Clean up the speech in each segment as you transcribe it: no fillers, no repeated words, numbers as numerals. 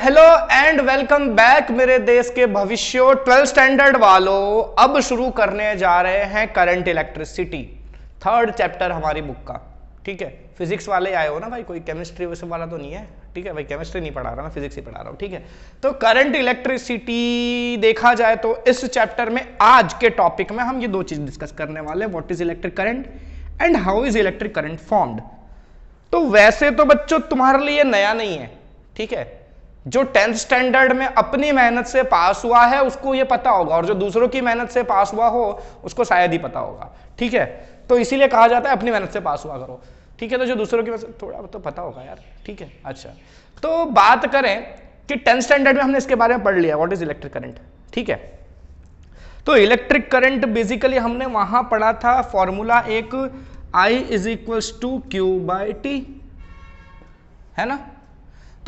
Hello and welcome back मेरे देश के भविष्य 12th स्टैंडर्ड वालों। अब शुरू करने जा रहे हैं करंट इलेक्ट्रिसिटी, थर्ड चैप्टर हमारी बुक का। ठीक है, फिजिक्स वाले आए हो ना भाई, कोई केमिस्ट्री वैसे वाला तो नहीं है। ठीक है भाई, केमिस्ट्री नहीं पढ़ा रहा मैं, फिजिक्स ही पढ़ा रहा हूँ। ठीक है, तो करंट इलेक्ट्रिसिटी देखा जाए तो इस चैप्टर में आज के टॉपिक में हम ये दो चीज डिस्कस करने वाले हैं, what is electric current and how is electric current formed. तो वैसे तो बच्चों तुम्हारे लिए नया नहीं है, ठीक है, जो 10th स्टैंडर्ड में अपनी मेहनत से पास हुआ है उसको ये पता होगा, और जो दूसरों की मेहनत से पास हुआ हो उसको शायद ही पता होगा। ठीक है, तो इसीलिए कहा जाता है अपनी मेहनत से पास हुआ करो। ठीक है, तो जो दूसरों की थोड़ा तो पता होगा यार। ठीक है, अच्छा, तो बात करें कि 10th स्टैंडर्ड में हमने इसके बारे में पढ़ लिया, व्हाट इज इलेक्ट्रिक करंट। ठीक है, तो इलेक्ट्रिक करंट बेसिकली हमने वहां पढ़ा था फॉर्मूला एक I is equals to Q by T, है ना।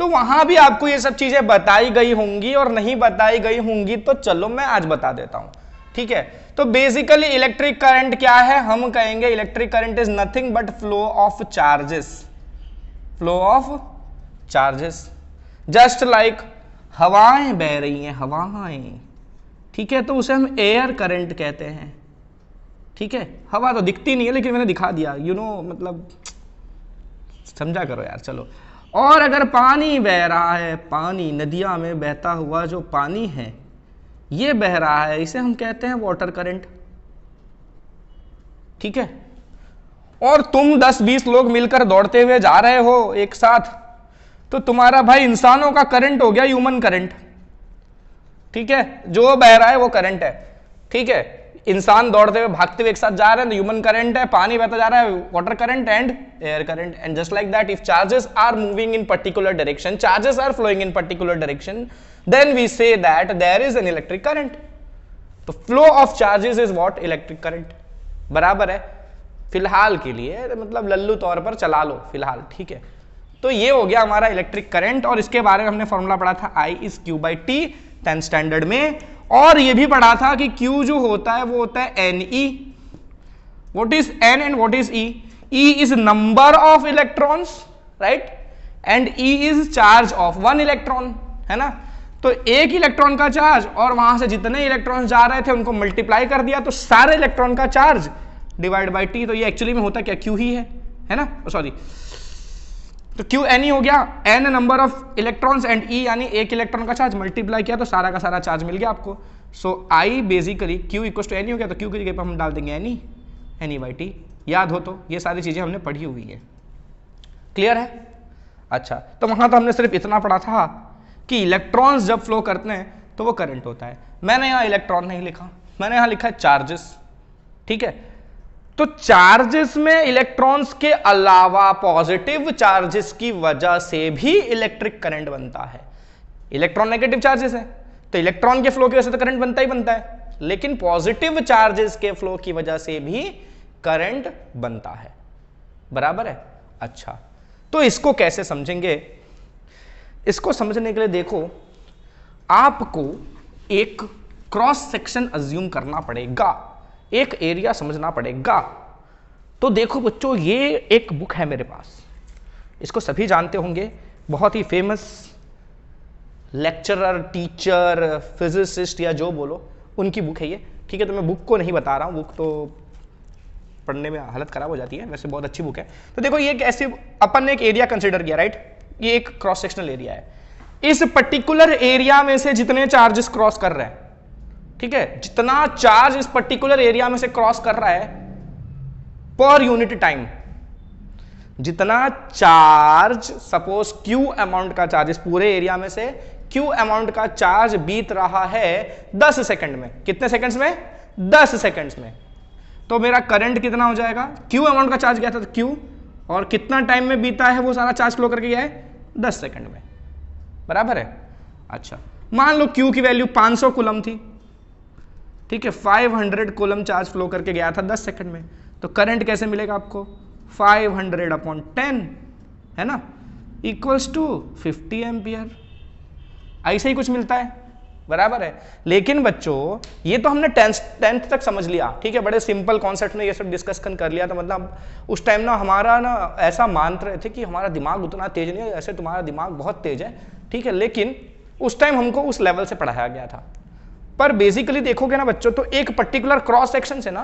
तो वहां भी आपको ये सब चीजें बताई गई होंगी, और नहीं बताई गई होंगी तो चलो मैं आज बता देता हूं। ठीक है, तो बेसिकली इलेक्ट्रिक करंट क्या है, हम कहेंगे electric current is nothing but flow of charges, flow of charges, just like हवाएं बह रही हैं, हवाएं। ठीक है, तो उसे हम एयर करंट कहते हैं। ठीक है, हवा तो दिखती नहीं है लेकिन मैंने दिखा दिया, मतलब समझा करो यार। चलो, और अगर पानी बह रहा है, पानी नदियां में बहता हुआ जो पानी है ये बह रहा है, इसे हम कहते हैं वाटर करंट। ठीक है, और तुम 10-20 लोग मिलकर दौड़ते हुए जा रहे हो एक साथ, तो तुम्हारा भाई इंसानों का करंट हो गया ह्यूमन करंट। ठीक है, जो बह रहा है वो करंट है। ठीक है, इंसान दौड़ते हुए भागते हुए एक साथ जा रहे हैं, ह्यूमन करंट है, पानी बहता जा रहा है, water current and air current. And just like that, if charges are moving in particular direction, charges are flowing in particular direction, then we say that there is an electric current. तो flow of charges is what, electric current. बराबर है, फिलहाल के लिए मतलब लल्लू तौर पर चला लो फिलहाल। ठीक है, तो ये हो गया हमारा इलेक्ट्रिक करंट, और इसके बारे में हमने फॉर्मूला पढ़ा था I is Q by T 10th standard में। और ये भी पढ़ा था कि Q जो होता है वो होता है Ne। What is N and what is E? E is number of electrons, right, and E is charge of one electron, है ना। तो एक इलेक्ट्रॉन का चार्ज और वहां से जितने इलेक्ट्रॉन्स जा रहे थे उनको मल्टीप्लाई कर दिया, तो सारे इलेक्ट्रॉन का चार्ज डिवाइड बाई टी। तो ये एक्चुअली में होता क्या, Q ही है ना, सॉरी, तो Q N हो गया, N number of electrons and E यानी एक इलेक्ट्रॉन का चार्ज, मल्टीप्लाई किया तो सारा का सारा चार्ज मिल गया आपको। So I basically Q equal to N हो गया, तो Q की जगह पर हम डाल देंगे Ne बाई टी। याद हो तो ये सारी चीजें हमने पढ़ी हुई है, क्लियर है। अच्छा, तो वहां तो हमने सिर्फ इतना पढ़ा था कि इलेक्ट्रॉन्स जब फ्लो करते हैं तो वो करंट होता है। मैंने यहाँ इलेक्ट्रॉन नहीं लिखा, मैंने यहाँ लिखा है चार्जेस। ठीक है, तो चार्जेस में इलेक्ट्रॉन्स के अलावा पॉजिटिव चार्जेस की वजह से भी इलेक्ट्रिक करंट बनता है। इलेक्ट्रॉन नेगेटिव चार्जेस है तो इलेक्ट्रॉन के फ्लो की वजह से तो करंट बनता ही बनता है, लेकिन पॉजिटिव चार्जेस के फ्लो की वजह से भी करंट बनता है। बराबर है। अच्छा, तो इसको कैसे समझेंगे, इसको समझने के लिए देखो, आपको एक क्रॉस सेक्शन अज्यूम करना पड़ेगा, एक एरिया समझना पड़ेगा। तो देखो बच्चों, ये एक बुक है मेरे पास, इसको सभी जानते होंगे, बहुत ही फेमस लेक्चरर, टीचर, फिजिसिस्ट या जो बोलो उनकी बुक है ये। ठीक है, तो मैं बुक को नहीं बता रहा हूं, बुक तो पढ़ने में हालत खराब हो जाती है, वैसे बहुत अच्छी बुक है। तो देखो, ये ऐसे अपन ने एक एरिया कंसिडर किया, राइट, ये एक क्रॉस सेक्शनल एरिया है। इस पर्टिकुलर एरिया में से जितने चार्जेस क्रॉस कर रहे हैं, ठीक है, जितना चार्ज इस पर्टिकुलर एरिया में से क्रॉस कर रहा है पर यूनिट टाइम, जितना चार्ज, सपोज Q अमाउंट का चार्ज, इस पूरे एरिया में से Q अमाउंट का चार्ज बीत रहा है 10 सेकंड में। कितने सेकंड्स में? 10 सेकंड्स में। तो मेरा करंट कितना हो जाएगा, Q अमाउंट का चार्ज गया था तो Q, और कितना टाइम में बीता है वो सारा चार्ज फ्लो करके गया है 10 सेकंड में। बराबर है। अच्छा, मान लो Q की वैल्यू 500 कूलम थी। ठीक है, 500 कूलम चार्ज फ्लो करके गया था 10 सेकंड में, तो करंट कैसे मिलेगा आपको, 500/10, है ना, इक्वल्स टू 50 एम्पियर। ऐसे ही कुछ मिलता है। बराबर है। लेकिन बच्चों, ये तो हमने 10th तक समझ लिया, ठीक है, बड़े सिंपल कॉन्सेप्ट में ये सब डिस्कशन कर लिया। तो मतलब उस टाइम ना हमारा ना ऐसा मान रहे थे कि हमारा दिमाग उतना तेज नहीं है, ऐसे तुम्हारा दिमाग बहुत तेज है। ठीक है, लेकिन उस टाइम हमको उस लेवल से पढ़ाया गया था। पर बेसिकली देखोगे ना बच्चों, तो एक पर्टिकुलर क्रॉस सेक्शन से ना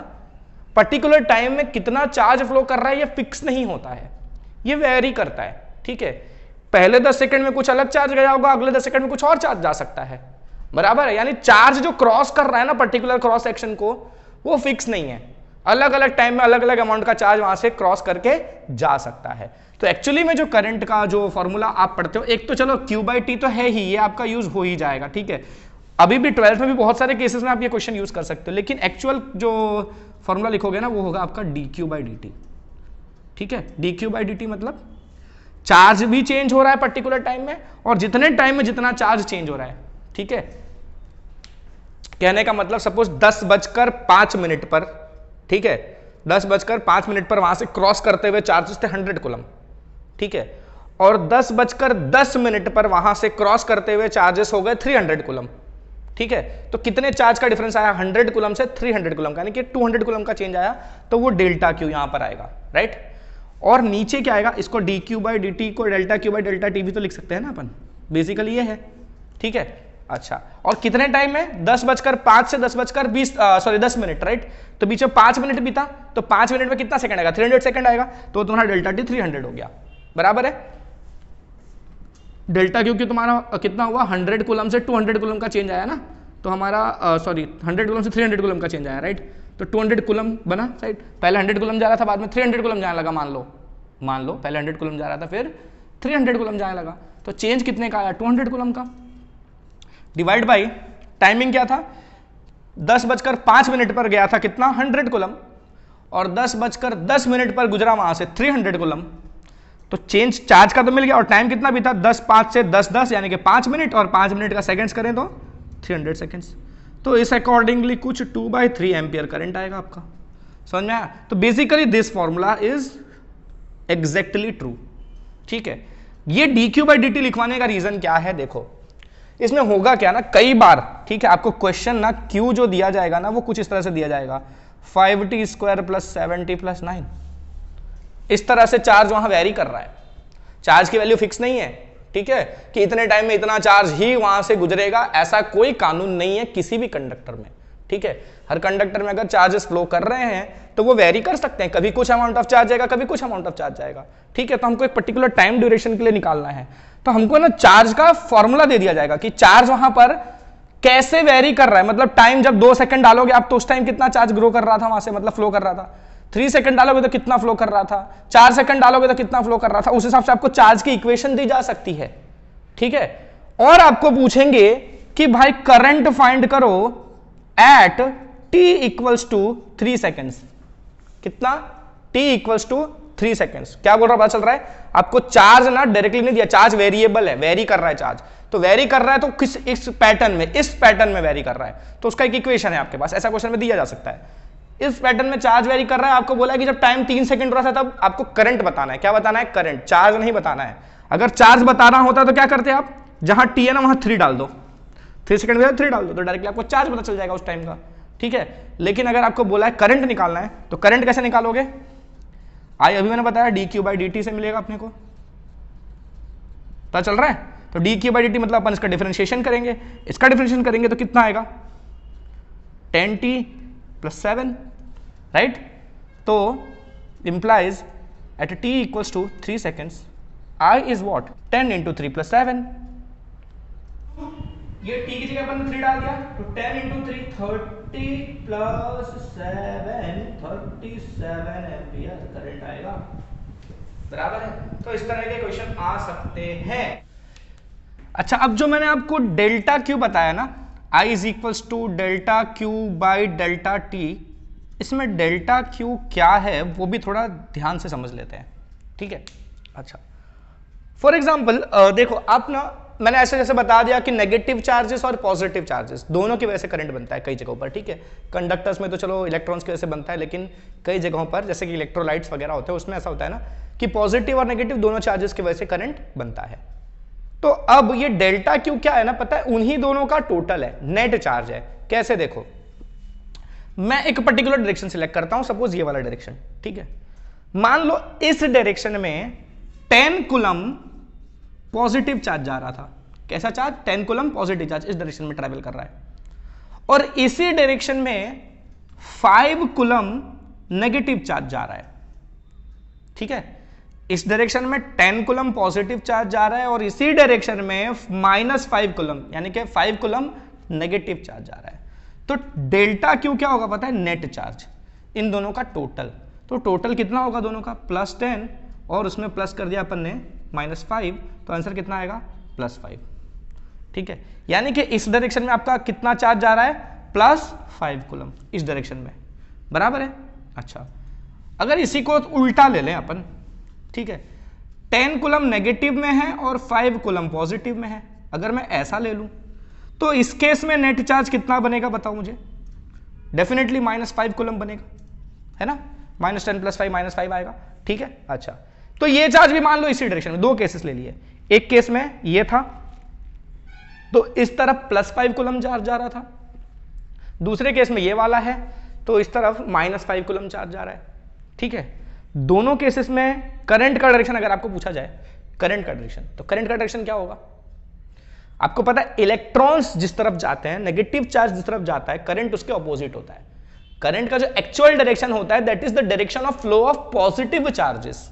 पर्टिकुलर टाइम में कितना चार्ज फ्लो कर रहा है ये फिक्स नहीं होता है, ये वेरी करता है। ठीक है, पहले 10 सेकंड में कुछ अलग चार्ज गया होगा, अगले 10 सेकंड में कुछ और चार्ज जा सकता है, बराबर है। यानी चार्ज जो क्रॉस कर रहा है ना पर्टिकुलर क्रॉस सेक्शन को, वो फिक्स नहीं है, अलग अलग टाइम में अलग अलग अमाउंट का चार्ज वहां से क्रॉस करके जा सकता है। तो एक्चुअली में जो करंट का जो फॉर्मूला आप पढ़ते हो, एक तो चलो Q बाई टी तो है ही, ये आपका यूज हो ही जाएगा। ठीक है, अभी भी 12th में भी बहुत सारे केसेस में आप ये क्वेश्चन यूज कर सकते हो, लेकिन एक्चुअल जो फॉर्मूला लिखोगे ना वो होगा आपका dQ बाई डी टी। ठीक है, dQ बाई डी टी मतलब चार्ज भी चेंज हो रहा है पर्टिकुलर टाइम में, और जितने टाइम में जितना चार्ज चेंज हो रहा है। ठीक है, कहने का मतलब सपोज 10:05 पर, ठीक है, 10:05 पर वहां से क्रॉस करते हुए चार्जेस थे 100 कूलम। ठीक है, और 10:10 पर वहां से क्रॉस करते हुए चार्जेस हो गए 300 कूलम। ठीक है, तो कितने चार्ज का डिफरेंस आया, 100 कूलम से 300 कूलम का, यानी कि 200 कूलम का चेंज आया, तो वो डेल्टा क्यू यहां पर आएगा, राइट। और नीचे क्या आएगा, इसको dQ बाई डी टी को delta Q by delta T भी तो लिख सकते हैं ना अपन, बेसिकली ये है। ठीक है, अच्छा, और कितने टाइम में, 10:05 से 10 मिनट, राइट। तो बीच में 5 मिनट बीता, तो 5 मिनट में कितना सेकंड आएगा, 300 सेकंड आएगा, तो तुम्हारा डेल्टा टी 300 हो गया, बराबर है। डेल्टा क्यू की तुम्हारा कितना हुआ, 100 कूलम से 200 कूलम का चेंज आया ना, तो हमारा 100 कूलम से 300 कूलम का चेंज आया, राइट। तो 200 कूलम बना, राइट। पहले 100 कूलम जा रहा था, बाद में 300 कूलम जाने लगा, मान लो पहले 100 कूलम जा रहा था, फिर 300 कूलम जाने लगा, तो चेंज कितने का आया, 200 कूलम का। डिवाइड बाई टाइमिंग क्या था, 10:05 पर गया था कितना, 100 कूलम, और 10:10 पर गुजरा वहां से 300 कूलम, तो चेंज चार्ज का तो मिल गया, और टाइम कितना भी था, 10:05 से 10:10 यानी कि 5 मिनट, और 5 मिनट का सेकंड्स करें तो 300 सेकंड्स। तो इस अकॉर्डिंगली कुछ 2/3 एम्पियर करंट आएगा आपका, समझ में आया। तो basically this formula is exactly true. ठीक है, ये dQ बाई डी टी लिखवाने का रीजन क्या है, देखो इसमें होगा क्या ना, कई बार, ठीक है, आपको क्वेश्चन ना Q जो दिया जाएगा ना वो कुछ इस तरह से दिया जाएगा, 5t² + 7t + 9, इस तरह से चार्ज वहां वेरी कर रहा है, चार्ज की वैल्यू फिक्स नहीं है। ठीक है, कि इतने टाइम में इतना चार्ज ही वहां से गुजरेगा, ऐसा कोई कानून नहीं है किसी भी कंडक्टर में। ठीक है, हर कंडक्टर में अगर चार्जेस फ्लो कर रहे हैं तो वो वेरी कर सकते हैं, कभी कुछ अमाउंट ऑफ चार्ज जाएगा, कभी कुछ अमाउंट ऑफ चार्ज जाएगा। ठीक है, तो हमको एक पर्टिकुलर टाइम ड्यूरेशन के लिए निकालना है, तो हमको ना चार्ज का फॉर्मूला दे दिया जाएगा कि चार्ज वहां पर कैसे वेरी कर रहा है, मतलब टाइम जब 2 सेकंड डालोगे आप तो उस टाइम कितना चार्ज ग्रो कर रहा था वहां से, मतलब फ्लो कर रहा था, 3 सेकंड डालोगे तो कितना फ्लो कर रहा था, 4 सेकंड डालोगे तो कितना फ्लो कर रहा था, उस हिसाब से आपको चार्ज की इक्वेशन दी जा सकती है। ठीक है, और आपको पूछेंगे कि भाई करंट फाइंड करो एट t = 3 सेकेंड्स, कितना, t = 3 सेकेंड्स। क्या बोल रहा है, पता चल रहा है आपको, चार्ज ना डायरेक्टली नहीं दिया, चार्ज वेरिएबल है, वेरी कर रहा है चार्ज, तो वेरी कर रहा है तो किस, इस पैटर्न में वेरी कर रहा है, तो उसका एक इक्वेशन है आपके पास, ऐसा क्वेश्चन में दिया जा सकता है। इस पैटर्न में चार्ज वेरी कर रहा है, आपको बोला है कि जब टाइम 3 सेकंड हो रहा था तब आपको करंट बताना है, क्या बताना है, करंट, चार्ज नहीं बताना है। अगर चार्ज बताना होता तो क्या करते आप, जहां t है ना वहां 3 डाल दो, 3 सेकंड में 3 डाल दो, तो डायरेक्टली आपको चार्ज पता चल जाएगा उस टाइम का। ठीक है, लेकिन अगर आपको बोला है करंट निकालना है, तो करंट कैसे निकालोगे, अभी मैंने बताया dQ बाई डी टी से मिलेगा अपने को, पता चल रहा है। तो dQ बाई डी टी मतलब अपन इसका डिफरेंशिएशन करेंगे, इसका डिफरेंशिएशन करेंगे तो कितना आएगा, 10t + 7, राइट। तो implies at t = 3 seconds I is what, 10 × 3 + 7, ये t की जगह अपन 3 डाल दिया, तो 10 × 3 30 + 7 37 एम्पियर करंट आएगा, बराबर है। तो इस तरह के क्वेश्चन आ सकते हैं। अच्छा, अब जो मैंने आपको डेल्टा क्यू बताया ना, I = delta Q by delta T, इसमें डेल्टा क्यू क्या है वो भी थोड़ा ध्यान से समझ लेते हैं। ठीक है, अच्छा, फॉर एग्जाम्पल देखो आप ना, मैंने ऐसे जैसे बता दिया कि नेगेटिव चार्जेस और पॉजिटिव चार्जेस दोनों की वजह से करंट बनता है कई जगहों पर। ठीक है, कंडक्टर्स में तो चलो इलेक्ट्रॉन्स की वजह से बनता है, लेकिन कई जगहों पर जैसे कि इलेक्ट्रोलाइट्स वगैरह होते हैं उसमें ऐसा होता है ना कि पॉजिटिव और नेगेटिव दोनों चार्जेस की वजह से करंट बनता है। तो अब ये डेल्टा क्यू क्या है ना, पता है, उन्हीं दोनों का टोटल है, नेट चार्ज है। कैसे, देखो मैं एक पर्टिकुलर डायरेक्शन सिलेक्ट करता हूं, सपोज ये वाला डायरेक्शन। ठीक है, मान लो इस डायरेक्शन में 10 कूलम पॉजिटिव चार्ज जा रहा था, कैसा चार्ज, 10 कूलम पॉजिटिव चार्ज इस डायरेक्शन में ट्रेवल कर रहा है, और इसी डायरेक्शन में 5 कूलम नेगेटिव चार्ज जा रहा है। ठीक है, इस डायरेक्शन में 10 कूलम पॉजिटिव चार्ज जा रहा है और इसी डायरेक्शन में -5 कूलम यानी कि 5 कूलम नेगेटिव चार्ज जा रहा है। तो डेल्टा क्यू क्या होगा पता है, नेट चार्ज इन दोनों का टोटल। तो टोटल कितना होगा दोनों का, +10 और उसमें प्लस कर दिया अपन ने -5, तो आंसर कितना आएगा, +5। ठीक है, यानी कि इस डायरेक्शन में आपका कितना चार्ज जा रहा है, +5 कूलम इस डायरेक्शन में, बराबर है। अच्छा, अगर इसी को उल्टा ले लें अपन, ठीक है, 10 कूलम नेगेटिव में है और 5 कूलम पॉजिटिव में है, अगर मैं ऐसा ले लूं तो इस केस में नेट चार्ज कितना बनेगा बताओ मुझे, डेफिनेटली -5 कूलम बनेगा, है ना, -10 + 5 -5 आएगा। ठीक है, अच्छा, तो ये चार्ज भी मान लो इसी डायरेक्शन में, दो केसेस ले लिए, एक केस में ये था तो इस तरफ +5 कूलम चार्ज जा रहा था, दूसरे केस में ये वाला है तो इस तरफ -5 कूलम चार्ज जा रहा है। ठीक है, दोनों केसेस में करंट का डायरेक्शन अगर आपको पूछा जाए, करंट का डायरेक्शन, तो करंट का डायरेक्शन क्या होगा, आपको पता है इलेक्ट्रॉन्स जिस तरफ जाते हैं, नेगेटिव चार्ज जिस तरफ जाता है, करंट उसके ऑपोजिट होता है। करंट का जो एक्चुअल डायरेक्शन होता है that is the direction of flow of positive charges.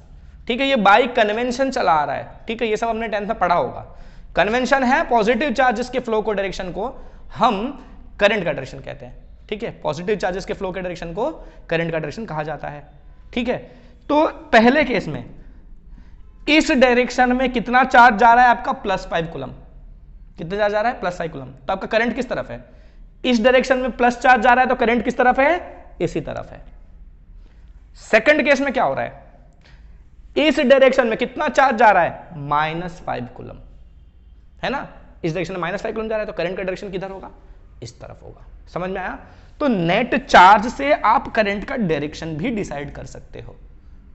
ठीक है, ये बाय कन्वेंशन चला आ रहा है। ठीक है, ये सब हमने 10th में पढ़ा होगा, कन्वेंशन है पॉजिटिव चार्जेस के फ्लो को, डायरेक्शन को हम करंट का डायरेक्शन कहते हैं। ठीक है, पॉजिटिव चार्जेस के फ्लो के डायरेक्शन को करंट का डायरेक्शन कहा जाता है। ठीक है, तो पहले केस में इस डायरेक्शन में कितना चार्ज जा रहा है आपका, +5 कूलम, कितना चार्ज जा रहा है, +5 कूलम, तो आपका करंट किस तरफ है, इस डायरेक्शन में प्लस चार्ज जा रहा है तो करंट किस तरफ है, इसी तरफ है। सेकंड केस में क्या हो रहा है, इस डायरेक्शन में कितना चार्ज जा रहा है, -5 कूलम, है ना, इस डायरेक्शन में -5 कूलम जा रहा है तो करंट का डायरेक्शन किधर होगा, इस तरफ होगा। समझ में आया। तो नेट चार्ज से आप करंट का डायरेक्शन भी डिसाइड कर सकते हो,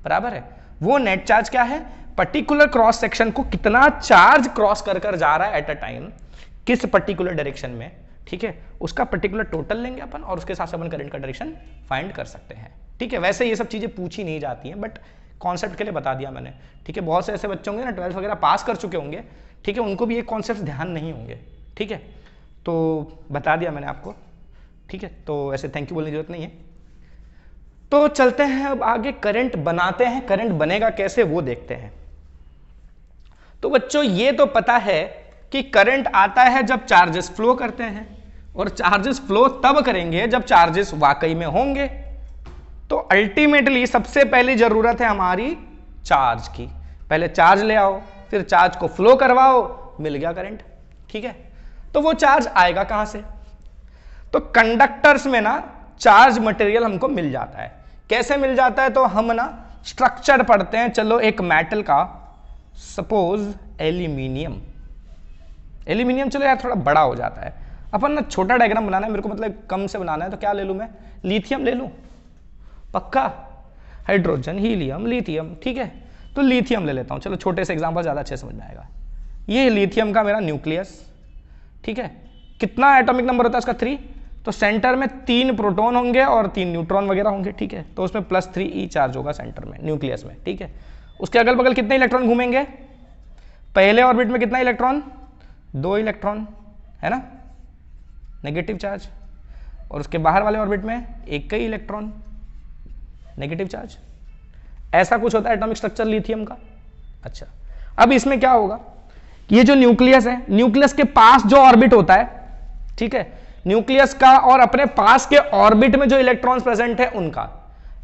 बराबर है। वो नेट चार्ज क्या है, पर्टिकुलर क्रॉस सेक्शन को कितना चार्ज क्रॉस कर कर जा रहा है एट अ टाइम, किस पर्टिकुलर डायरेक्शन में, ठीक है, उसका पर्टिकुलर टोटल लेंगे अपन और उसके हिसाब से अपन करंट का डायरेक्शन फाइंड कर सकते हैं। ठीक है, वैसे ये सब चीजें पूछी नहीं जाती हैं बट कॉन्सेप्ट के लिए बता दिया मैंने। ठीक है, बहुत से ऐसे बच्चे होंगे ना 12th वगैरह पास कर चुके होंगे, ठीक है, उनको भी ये कॉन्सेप्ट ध्यान नहीं होंगे। ठीक है, तो बता दिया मैंने आपको। ठीक है, तो ऐसे थैंक यू बोलने की जरूरत नहीं है। तो चलते हैं अब आगे, करंट बनाते हैं, करंट बनेगा कैसे वो देखते हैं। तो बच्चों ये तो पता है कि करंट आता है जब चार्जेस फ्लो करते हैं, और चार्जेस फ्लो तब करेंगे जब चार्जेस वाकई में होंगे। तो अल्टीमेटली सबसे पहली जरूरत है हमारी चार्ज की, पहले चार्ज ले आओ, फिर चार्ज को फ्लो करवाओ, मिल गया करंट। ठीक है, तो वो चार्ज आएगा कहां से, तो कंडक्टर्स में ना चार्ज मटेरियल हमको मिल जाता है। कैसे मिल जाता है, तो हम ना स्ट्रक्चर पढ़ते हैं, चलो एक मेटल का, सपोज एल्यूमिनियम, एल्यूमिनियम चलो यार थोड़ा बड़ा हो जाता है, अपन ना छोटा डायग्राम बनाना है मेरे को, मतलब कम से बनाना है, तो क्या ले लूं मैं, लिथियम ले लूं, पक्का, हाइड्रोजन, हीलियम, लिथियम। ठीक है, तो लिथियम ले लेता हूं, चलो छोटे से एग्जांपल ज्यादा अच्छे समझ में आएगा। ये लिथियम का मेरा न्यूक्लियस, ठीक है, कितना एटॉमिक नंबर होता है इसका, 3, तो सेंटर में 3 प्रोटॉन होंगे और 3 न्यूट्रॉन वगैरह होंगे। ठीक है, तो उसमें +3e चार्ज होगा सेंटर में, न्यूक्लियस में। ठीक है, उसके अगल बगल कितने इलेक्ट्रॉन घूमेंगे, पहले ऑर्बिट में कितना इलेक्ट्रॉन, 2 इलेक्ट्रॉन, है ना, नेगेटिव चार्ज, और उसके बाहर वाले ऑर्बिट में 1 ही इलेक्ट्रॉन, नेगेटिव चार्ज। ऐसा कुछ होता है एटॉमिक स्ट्रक्चर लिथियम का। अच्छा, अब इसमें क्या होगा, ये जो न्यूक्लियस है, न्यूक्लियस के पास जो ऑर्बिट होता है, ठीक है, न्यूक्लियस का और अपने पास के ऑर्बिट में जो इलेक्ट्रॉन्स प्रेजेंट है उनका,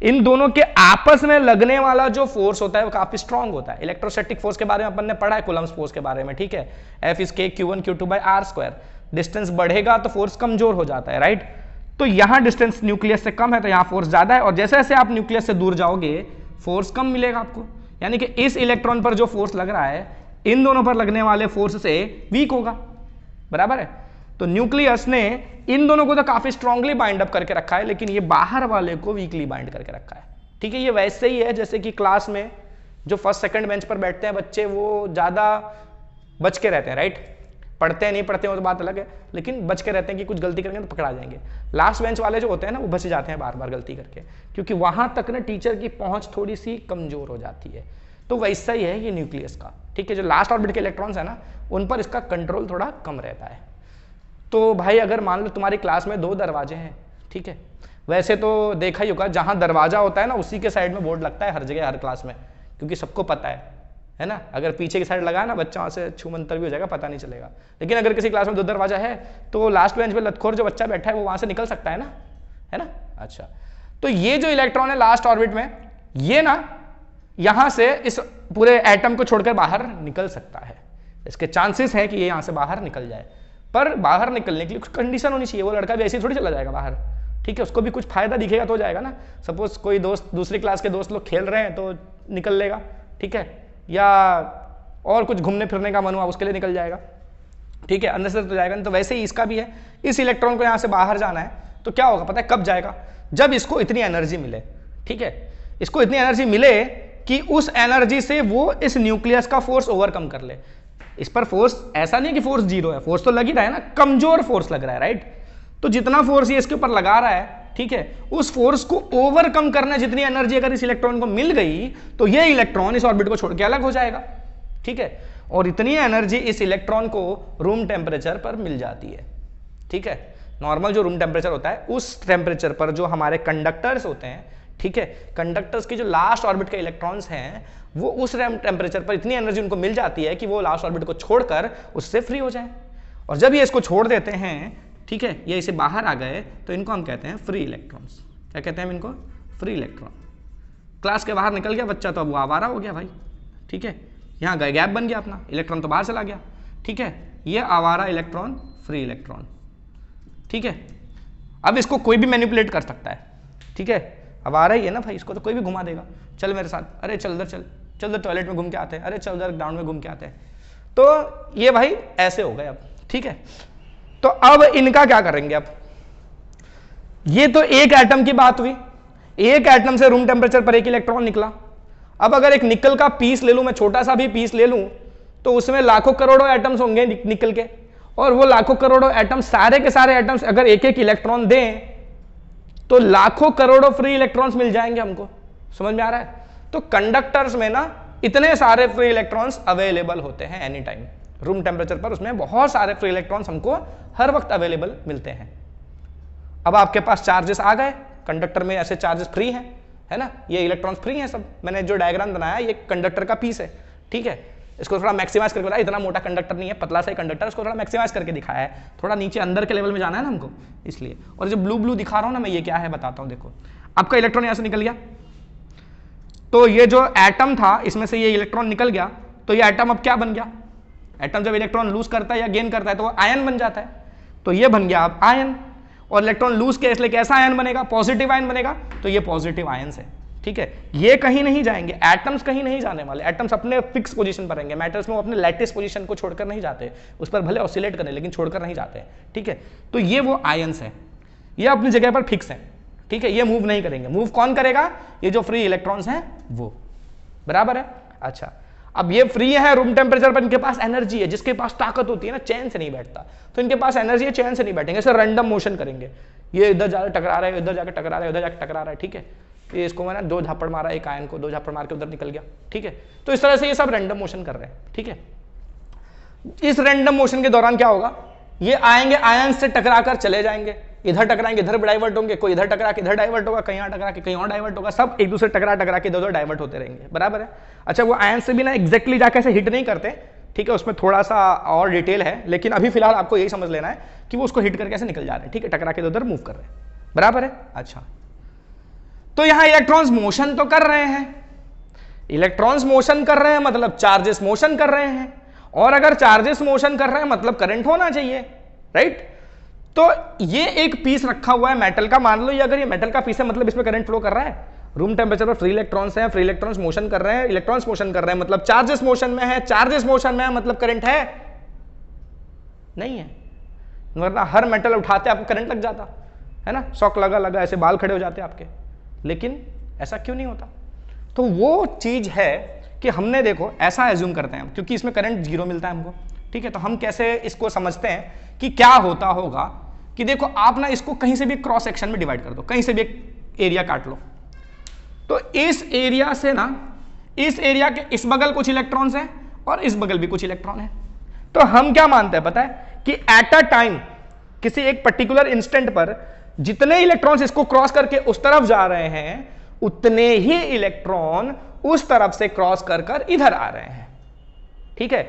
इन दोनों के आपस में लगने वाला जो फोर्स होता है वो काफी स्ट्रांग होता है। इलेक्ट्रोस्टैटिक फोर्स के बारे में अपन ने पढ़ा है, कूलम्स फोर्स के बारे में। ठीक है, F is K Q1 Q2/r²। Distance बढ़ेगा तो फोर्स कमजोर हो जाता है, राइट। तो यहां डिस्टेंस न्यूक्लियस से कम है तो यहां फोर्स ज्यादा है, और जैसे जैसे आप न्यूक्लियस से दूर जाओगे फोर्स कम मिलेगा आपको, यानी कि इस इलेक्ट्रॉन पर जो फोर्स लग रहा है इन दोनों पर लगने वाले फोर्स से वीक होगा, बराबर है। तो न्यूक्लियस ने इन दोनों को तो काफी स्ट्रांगली बाइंड अप करके रखा है, लेकिन ये बाहर वाले को वीकली बाइंड करके रखा है। ठीक है, ये वैसे ही है जैसे कि क्लास में जो फर्स्ट सेकंड बेंच पर बैठते हैं बच्चे, वो ज्यादा बच के रहते हैं, राइट। पढ़ते हैं नहीं पढ़ते हैं तो बात अलग है, लेकिन बच के रहते हैं कि कुछ गलती करेंगे तो पकड़ा जाएंगे। लास्ट बेंच वाले जो होते हैं ना वो बच जाते हैं बार बार गलती करके, क्योंकि वहां तक ना टीचर की पहुंच थोड़ी सी कमजोर हो जाती है। तो वैसा ही है ये न्यूक्लियस का। ठीक है, जो लास्ट ऑर्बिट के इलेक्ट्रॉन्स है ना उन पर इसका कंट्रोल थोड़ा कम रहता है। तो भाई अगर मान लो तुम्हारी क्लास में 2 दरवाजे हैं, ठीक है, वैसे तो देखा ही होगा जहां दरवाजा होता है ना उसी के साइड में बोर्ड लगता है हर जगह हर क्लास में, क्योंकि सबको पता है ना। अगर पीछे की साइड लगा ना बच्चा वहां से छूमंतर भी हो जाएगा, पता नहीं चलेगा। लेकिन अगर किसी क्लास में 2 दरवाजा है तो लास्ट बेंच पे लतखोर जो बच्चा बैठा है वो वहां से निकल सकता है ना। अच्छा, तो ये जो इलेक्ट्रॉन है लास्ट ऑर्बिट में, ये ना यहां से इस पूरे एटम को छोड़कर बाहर निकल सकता है। इसके चांसेस है कि ये यहां से बाहर निकल जाए, पर बाहर निकलने के लिए कुछ कंडीशन होनी चाहिए। वो लड़का भी ऐसे ही थोड़ी चला जाएगा बाहर, ठीक है, उसको भी कुछ फायदा दिखेगा तो जाएगा ना। सपोज कोई दोस्त, दूसरी क्लास के दोस्त लोग खेल रहे हैं तो निकल लेगा, ठीक है, या और कुछ घूमने फिरने का मन हुआ उसके लिए निकल जाएगा, ठीक है, अंदर से तो जाएगा नहीं। तो वैसे ही इसका भी है, इस इलेक्ट्रॉन को यहां से बाहर जाना है तो क्या होगा पता है, कब जाएगा, जब इसको इतनी एनर्जी मिले, ठीक है, इसको इतनी एनर्जी मिले कि उस एनर्जी से वो इस न्यूक्लियस का फोर्स ओवरकम कर ले। इस पर फोर्स ऐसा नहीं कि फोर्स 0 है, फोर्स तो लग ही रहा है ना, कमजोर फोर्स लग रहा है, राइट। तो जितना फोर्स ये इसके ऊपर लगा रहा है, ठीक है, उस फोर्स को ओवरकम करने जितनी एनर्जी अगर इस इलेक्ट्रॉन को मिल गई तो ये इलेक्ट्रॉन इस ऑर्बिट को छोड़ के अलग हो जाएगा, ठीक है। और इतनी एनर्जी इस इलेक्ट्रॉन को रूम टेम्परेचर पर मिल जाती है, ठीक है। नॉर्मल जो रूम टेम्परेचर होता है उस टेम्परेचर पर जो हमारे कंडक्टर्स होते हैं, ठीक है, कंडक्टर्स की जो लास्ट ऑर्बिट के इलेक्ट्रॉन्स हैं वो उस टेम्परेचर पर इतनी एनर्जी उनको मिल जाती है कि वो लास्ट ऑर्बिट को छोड़कर उससे फ्री हो जाए। और जब ये इसको छोड़ देते हैं, ठीक है, ये इसे बाहर आ गए तो इनको हम कहते हैं फ्री इलेक्ट्रॉन्स। क्या कहते हैं हम इनको? Free electron. क्लास के बाहर निकल गया बच्चा तो अब वो आवारा हो गया भाई, ठीक है, यहाँ गए गैप बन गया अपना, इलेक्ट्रॉन तो बाहर चला गया, ठीक है, ये आवारा इलेक्ट्रॉन, फ्री इलेक्ट्रॉन, ठीक है। अब इसको कोई भी मैनिपुलेट कर सकता है, ठीक है, अब आ रही है ना भाई, इसको तो कोई भी घुमा देगा, चल मेरे साथ, अरे चल उधर, चल चल उधर टॉयलेट में घूम के आते हैं, अरे चल उधर ग्राउंड में घूम के आते हैं। तो ये भाई ऐसे हो गए अब, ठीक है। तो अब इनका क्या करेंगे, अब ये तो एक एटम की बात हुई, एक एटम से रूम टेम्परेचर पर एक इलेक्ट्रॉन निकला। अब अगर एक निकल का पीस ले लूं, मैं छोटा सा भी पीस ले लूं, तो उसमें लाखों करोड़ों एटम्स होंगे निकल के, और वो लाखों करोड़ों एटम्स, सारे के सारे एटम्स अगर एक एक इलेक्ट्रॉन दें तो लाखों करोड़ों फ्री इलेक्ट्रॉन्स मिल जाएंगे हमको। समझ में आ रहा है? तो कंडक्टर्स में ना इतने सारे फ्री इलेक्ट्रॉन्स अवेलेबल होते हैं एनी टाइम, रूम टेम्परेचर पर उसमें बहुत सारे फ्री इलेक्ट्रॉन्स हमको हर वक्त अवेलेबल मिलते हैं। अब आपके पास चार्जेस आ गए, कंडक्टर में ऐसे चार्जेस फ्री हैं, है ना, ये इलेक्ट्रॉन्स फ्री हैं सब। मैंने जो डायग्राम बनाया ये कंडक्टर का पीस है, ठीक है, इसको थोड़ा मैक्सिमाइज करके बताया, इतना मोटा कंडक्टर नहीं है, पतला सा कंडक्टर, इसको थोड़ा मैक्सिमाइज करके दिखाया है, थोड़ा नीचे अंदर के लेवल में जाना है ना हमको, इसलिए। और जो ब्लू ब्लू दिखा रहा हूं ना मैं, ये क्या है बताता हूं। देखो आपका इलेक्ट्रॉन यहां से निकल गया, तो ये जो एटम था इसमें से ये इलेक्ट्रॉन निकल गया, तो ये एटम अब क्या बन गया, एटम जब इलेक्ट्रॉन लूज करता है या गेन करता है तो वो आयन बन जाता है, तो ये बन गया अब आयन। और इलेक्ट्रॉन लूज के इसलिए कैसा आयन बनेगा, पॉजिटिव आयन बनेगा, तो ये पॉजिटिव आयन है, ठीक है। ये कहीं नहीं जाएंगे, एटम्स कहीं नहीं जाने वाले, एटम्स अपने फिक्स पोजीशन पर रहेंगे। मैटर्स में वो अपने लैटिस पोजीशन को छोड़कर नहीं जाते, उस पर भले ऑसिलेट करें लेकिन छोड़कर नहीं जाते, ठीक है। तो ये वो आयंस है, ये अपनी जगह पर फिक्स है, ठीक है, ये मूव नहीं करेंगे। मूव कौन करेगा, ये जो फ्री इलेक्ट्रॉन्स हैं वो, बराबर है। अच्छा, अब ये फ्री है रूम टेम्परेचर पर, इनके पास एनर्जी है, जिसके पास ताकत होती है ना चैन से नहीं बैठता, तो इनके पास एनर्जी है, चैन से नहीं बैठेंगे, ऐसे रैंडम मोशन करेंगे, ये इधर जाकर टकरा रहा है, इधर जाकर टकरा रहा है, उधर जाकर टकरा रहा है, ठीक है। ये इसको मैंने 2 झापड़ मारा, एक आयन को 2 झापड़ मार के उधर निकल गया, ठीक है। तो इस तरह से ये सब रैंडम मोशन कर रहे हैं, ठीक है। इस रैंडम मोशन के दौरान क्या होगा, ये आएंगे आयन से टकरा कर चले जाएंगे, इधर टकराएंगे इधर डाइवर्ट होंगे, कोई इधर टकरा के इधर डाइवर्ट होगा, कहीं यहाँ टकरा के कहीं और डाइवर्ट होगा, सब एक दूसरे टकरा के इधर डाइवर्ट होते रहेंगे, बराबर है। अच्छा, वो आयन से भी ना एग्जैक्टली जाके ऐसे हिट नहीं करते, ठीक है, उसमें थोड़ा सा और डिटेल है, लेकिन अभी फिलहाल आपको यही समझ लेना है कि वो उसको हिट करके ऐसे निकल जा रहे हैं, ठीक है, टकरा के उधर मूव कर रहे हैं, बराबर है। अच्छा, तो यहां इलेक्ट्रॉन्स मोशन तो कर रहे हैं, इलेक्ट्रॉन्स मोशन कर रहे हैं मतलब चार्जेस मोशन कर रहे हैं, और अगर चार्जेस मोशन कर रहे हैं मतलब करंट होना चाहिए, राइट। तो ये एक पीस रखा हुआ है मेटल का, मान लो ये अगर ये मेटल का पीस है मतलब इसमें करंट फ्लो कर रहा है, रूम टेम्परेचर पर फ्री इलेक्ट्रॉन्स हैं, फ्री इलेक्ट्रॉन्स मोशन कर रहे हैं, इलेक्ट्रॉन्स मोशन कर रहे हैं मतलब चार्जेस मोशन में है, चार्जेस मोशन में है मतलब करंट है नहीं है, वरना हर मेटल उठाते आपको करंट लग जाता है ना, शॉक लगा लगा ऐसे बाल खड़े हो जाते आपके, लेकिन ऐसा क्यों नहीं होता। तो वो चीज है कि हमने देखो ऐसा एज्यूम करते हैं क्योंकि इसमें करंट 0 मिलता है हमको, ठीक है। तो हम कैसे इसको समझते हैं कि क्या होता होगा, कि देखो आप ना इसको कहीं से भी क्रॉस सेक्शन में डिवाइड कर दो, कहीं से भी एक एरिया काट लो, तो इस एरिया से ना इस एरिया के इस बगल कुछ इलेक्ट्रॉन्स हैं और इस बगल भी कुछ इलेक्ट्रॉन है। तो हम क्या मानते हैं पता है कि एट अ टाइम किसी एक पर्टिकुलर इंस्टेंट पर जितने इलेक्ट्रॉन्स इसको क्रॉस करके उस तरफ जा रहे हैं उतने ही इलेक्ट्रॉन उस तरफ से क्रॉस कर कर इधर आ रहे हैं। ठीक है,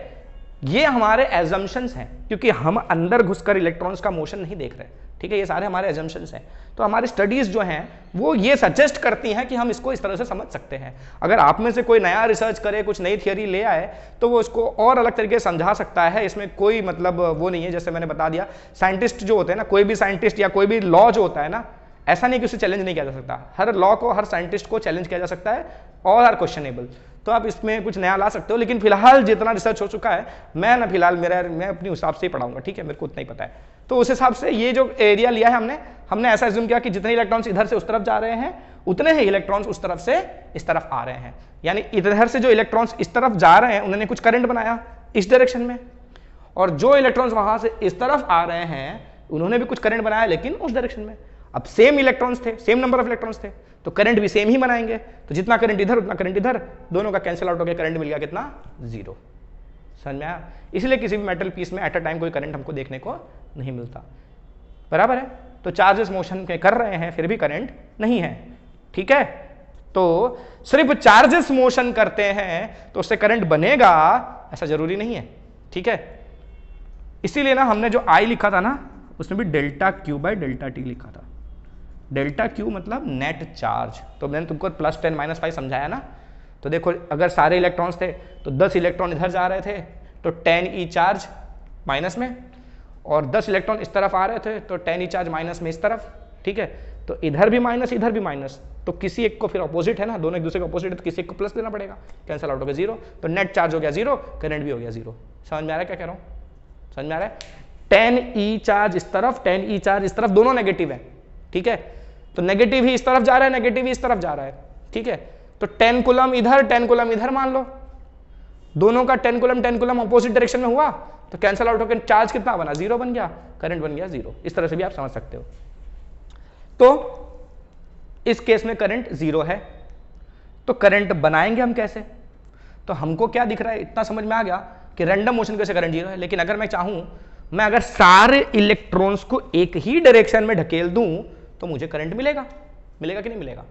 ये हमारे एजम्पशंस हैं, क्योंकि हम अंदर घुसकर इलेक्ट्रॉन्स का मोशन नहीं देख रहे। ठीक है, ये सारे हमारे एजम्पशंस हैं। तो हमारी स्टडीज जो हैं वो ये सजेस्ट करती हैं कि हम इसको इस तरह से समझ सकते हैं। अगर आप में से कोई नया रिसर्च करे, कुछ नई थियोरी ले आए, तो वो इसको और अलग तरीके से समझा सकता है। इसमें कोई मतलब वो नहीं है। जैसे मैंने बता दिया, साइंटिस्ट जो होते हैं ना, कोई भी साइंटिस्ट या कोई भी लॉ जो होता है ना, ऐसा नहीं कि उसे चैलेंज नहीं किया जा सकता। हर लॉ को, हर साइंटिस्ट को चैलेंज किया जा सकता है, और आर क्वेश्चनेबल। तो आप इसमें कुछ नया ला सकते हो, लेकिन फिलहाल जितना रिसर्च हो चुका है मैं ना फिलहाल मैं अपने हिसाब से ही पढ़ाऊंगा। ठीक है, मेरे को उतना ही पता है। तो उस हिसाब से ये जो एरिया लिया है हमने ऐसा एज्यूम किया कि जितने इलेक्ट्रॉन्स इधर से उस तरफ जा रहे हैं उतने ही इलेक्ट्रॉन्स उस तरफ से इस तरफ आ रहे हैं। यानी इधर से जो इलेक्ट्रॉन्स इस तरफ जा रहे हैं उन्होंने कुछ करंट बनाया इस डायरेक्शन में, और जो इलेक्ट्रॉन्स वहां से इस तरफ आ रहे हैं उन्होंने भी कुछ करंट बनाया, लेकिन उस डायरेक्शन में। अब सेम इलेक्ट्रॉन्स थे, सेम नंबर ऑफ इलेक्ट्रॉन्स थे, तो करंट भी सेम ही बनाएंगे। तो जितना करंट इधर उतना करंट इधर, दोनों का कैंसिल आउट होकर करंट मिल गया कितना, 0। समझ में आया? इसलिए किसी भी मेटल पीस में एट अ टाइम कोई करंट हमको देखने को नहीं मिलता। बराबर है? तो चार्जेस मोशन के कर रहे हैं फिर भी करंट नहीं है। ठीक है, तो सिर्फ चार्जेस मोशन करते हैं तो उससे करंट बनेगा ऐसा जरूरी नहीं है। ठीक है, इसीलिए ना हमने जो आई लिखा था ना उसमें भी delta Q by delta T लिखा था। डेल्टा क्यू मतलब नेट चार्ज। तो मैंने तुमको +10 -5 समझाया ना। तो देखो, अगर सारे इलेक्ट्रॉन्स थे तो 10 इलेक्ट्रॉन इधर जा रहे थे तो 10e चार्ज माइनस में, और 10 इलेक्ट्रॉन इस तरफ आ रहे थे तो 10e चार्ज माइनस में इस तरफ। ठीक है, तो इधर भी माइनस इधर भी माइनस, तो किसी एक को फिर ऑपोजिट है ना, दोनों एक दूसरे को ऑपोजिट है, तो किसी एक को प्लस देना पड़ेगा, कैंसिल आउट हो गया 0। तो नेट चार्ज हो गया 0, करंट भी हो गया 0। समझ में आ रहा है क्या कह रहा हूँ? समझ में आ रहा है? 10e चार्ज इस तरफ, 10e चार्ज इस तरफ, दोनों नेगेटिव है। ठीक है, तो नेगेटिव ही इस तरफ जा रहा है, नेगेटिव ही इस तरफ जा रहा है। ठीक है, तो 10 कूलम इधर 10 कूलम इधर मान लो, दोनों का 10 कूलम ऑपोजिट डायरेक्शन में हुआ, तो कैंसिल आउट होकर चार्ज कितना बना, 0 बन गया, करंट बन गया 0। इस तरह से भी आप समझ सकते हो। तो इस केस में करंट 0 है, तो करंट बनाएंगे हम कैसे? तो हमको क्या दिख रहा है, इतना समझ में आ गया कि रैंडम मोशन कैसे करंट 0 है। लेकिन अगर मैं चाहूं, मैं अगर सारे इलेक्ट्रॉन्स को एक ही डायरेक्शन में ढकेल दूं तो मुझे करंट मिलेगा। मिलेगा कि नहीं मिलेगा?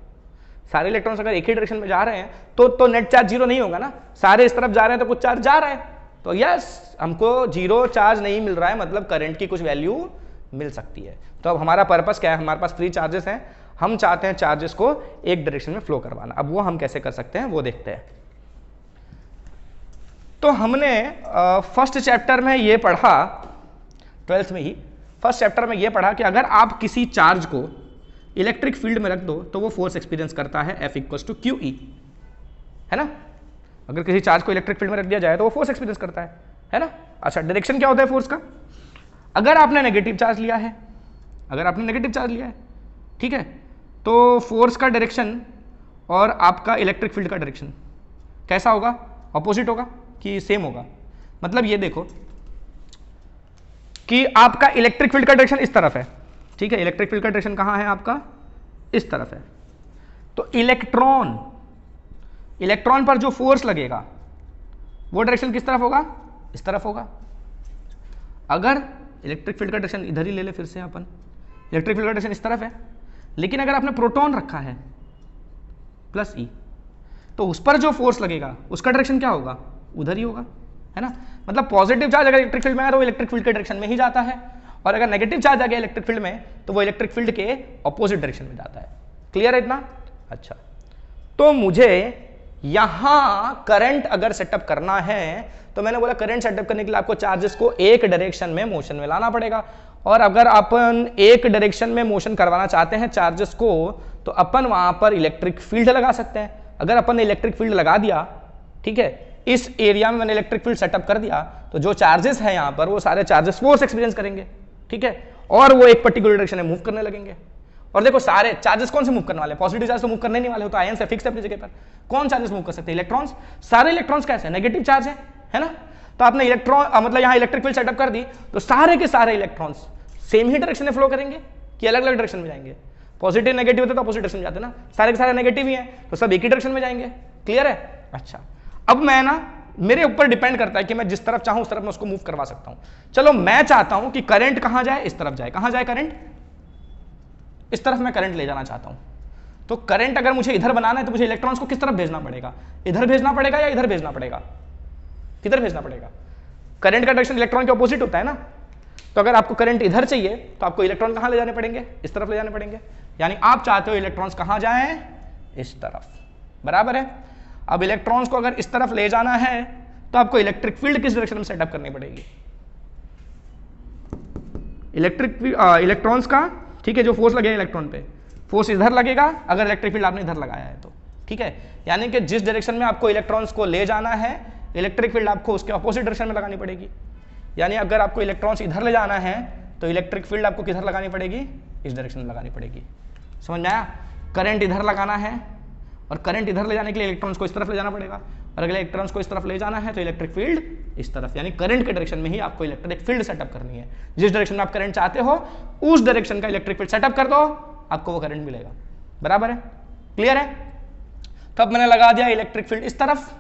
सारे इलेक्ट्रॉन्स अगर एक ही डायरेक्शन में जा रहे हैं तो नेट चार्ज 0 नहीं होगा ना। सारे इस तरफ जा रहे हैं तो कुछ चार्ज जा रहा है, तो यस हमको 0 चार्ज नहीं मिल रहा है, मतलब करंट की कुछ वैल्यू मिल सकती है। तो अब हमारा पर्पस क्या है? हमारे पास फ्री चार्जेस हैं, हम चाहते हैं चार्जेस को एक डायरेक्शन में फ्लो करवाना। अब वो हम कैसे कर सकते हैं वो देखते हैं। तो हमने फर्स्ट चैप्टर में ये पढ़ा, 12th में ही फर्स्ट चैप्टर में ये पढ़ा कि अगर आप किसी चार्ज को इलेक्ट्रिक फील्ड में रख दो तो वो फोर्स एक्सपीरियंस करता है F = QE, है ना। अगर किसी चार्ज को इलेक्ट्रिक फील्ड में रख दिया जाए तो वो फोर्स एक्सपीरियंस करता है ना। अच्छा, डायरेक्शन क्या होता है फोर्स का? अगर आपने नेगेटिव चार्ज लिया है, अगर आपने नेगेटिव चार्ज लिया है, ठीक है, तो फोर्स का डायरेक्शन और आपका इलेक्ट्रिक फील्ड का डायरेक्शन कैसा होगा? ऑपोजिट होगा कि सेम होगा? मतलब ये देखो कि आपका इलेक्ट्रिक फील्ड का डायरेक्शन इस तरफ है, ठीक है, इलेक्ट्रिक फील्ड का डायरेक्शन कहां है आपका? इस तरफ है। तो इलेक्ट्रॉन पर जो फोर्स लगेगा वो डायरेक्शन किस तरफ होगा? इस तरफ होगा। अगर इलेक्ट्रिक फील्ड का डायरेक्शन इधर ही ले ले, फिर से अपन इलेक्ट्रिक फील्ड का डायरेक्शन इस तरफ है, लेकिन अगर आपने प्रोटॉन रखा है +E, तो उस पर जो फोर्स लगेगा उसका डायरेक्शन क्या होगा? उधर ही होगा, है ना। मतलब पॉजिटिव चार्ज अगर इलेक्ट्रिक फील्ड में आया तो वो इलेक्ट्रिक फील्ड के डायरेक्शन में ही जाता है, और अगर नेगेटिव चार्ज आ गया इलेक्ट्रिक फील्ड में तो वो इलेक्ट्रिक फील्ड के ऑपोजिट डायरेक्शन में जाता है। क्लियर है इतना? अच्छा, तो मुझे यहां करंट अगर सेटअप करना है तो मैंने बोला करंट सेटअप करने के लिए आपको चार्जेस को एक डायरेक्शन में मोशन में लाना पड़ेगा, और अगर अपन एक डायरेक्शन में मोशन करवाना चाहते हैं चार्जेस को तो अपन वहां पर इलेक्ट्रिक फील्ड लगा सकते हैं। अगर अपन ने इलेक्ट्रिक फील्ड लगा दिया, ठीक है, इस एरिया में मैंने इलेक्ट्रिक फील्ड सेटअप कर दिया, तो जो चार्जेस हैं यहां पर वो सारे चार्जेस फोर्स एक्सपीरियंस करेंगे, ठीक है, और वो एक पर्टिकुलर डायरेक्शन में मूव करने लगेंगे। और देखो सारे चार्जेस कौन से मूव करने वाले? पॉजिटिव चार्ज तो मूव करने नहीं वाले, हो तो आयन से फिक्स है अपनी जगह पर। कौन चार्जेस मूव कर सकते हैं? इलेक्ट्रॉन्स। सारे इलेक्ट्रॉन्स कैसे हैं? नेगेटिव चार्ज है ना। तो आपने इलेक्ट्रॉन मतलब यहां इलेक्ट्रिक फील्ड सेटअप कर दी तो सारे के सारे इलेक्ट्रॉन्स सेम ही डायरेक्शन में फ्लो करेंगे कि अलग अलग डायरेक्शन में जाएंगे? पॉजिटिव नेगेटिव होते तो अपोजिट डायरेक्शन में जाते ना, सारे के सारे नेगेटिव ही हैं तो सब एक ही डायरेक्शन में जाएंगे। क्लियर है? अच्छा, अब मैं ना मेरे ऊपर डिपेंड करता है कि मैं जिस तरफ चाहूं उस तरफ मैं उसको मूव करवा सकता हूं। चलो मैं चाहता हूं कि करंट कहां जाए, इस तरफ जाए। कहां जाए करंट? इस तरफ मैं करंट ले जाना चाहता हूं। तो करंट अगर मुझे इधर बनाना है तो मुझे इलेक्ट्रॉन्स को किस तरफ भेजना पड़ेगा? इधर भेजना पड़ेगा या इधर भेजना पड़ेगा? किधर भेजना पड़ेगा? करंट का डायरेक्शन इलेक्ट्रॉन के ऑपोजिट होता है ना। तो अगर आपको करंट इधर चाहिए तो आपको इलेक्ट्रॉन कहां ले जाने पड़ेंगे? इस तरफ ले जाने पड़ेंगे। यानी आप चाहते हो इलेक्ट्रॉन्स कहां जाएं? इस तरफ, बराबर है। अब इलेक्ट्रॉन्स को अगर इस तरफ ले जाना है तो आपको इलेक्ट्रिक फील्ड किस डायरेक्शन में सेटअप करनी पड़ेगी? इलेक्ट्रॉन्स का, ठीक है, जो फोर्स लगेगा इलेक्ट्रॉन पे, फोर्स इधर लगेगा अगर इलेक्ट्रिक फील्ड आपने इधर लगाया है तो, ठीक है। यानी कि जिस डायरेक्शन में आपको इलेक्ट्रॉन्स को ले जाना है इलेक्ट्रिक फील्ड आपको उसके ऑपोजिट डायरेक्शन में लगानी पड़ेगी। यानी अगर आपको इलेक्ट्रॉन्स इधर ले जाना है तो इलेक्ट्रिक फील्ड आपको किधर लगानी पड़ेगी? इस डायरेक्शन में लगानी पड़ेगी। समझ में आया? करंट इधर लगाना है और करंट इधर ले जाने के लिए इलेक्ट्रॉन्स को इस तरफ ले जाना पड़ेगा, और अगर इलेक्ट्रॉन्स को इस तरफ ले जाना है तो इलेक्ट्रिक फील्ड इस तरफ। यानी करंट के डायरेक्शन में ही आपको इलेक्ट्रिक फील्ड सेटअप करनी है। जिस डायरेक्शन में आप करंट चाहते हो उस डायरेक्शन का इलेक्ट्रिक फील्ड सेटअप कर दो, आपको वो करंट मिलेगा। बराबर है? क्लियर है? तब मैंने लगा दिया इलेक्ट्रिक फील्ड इस तरफ।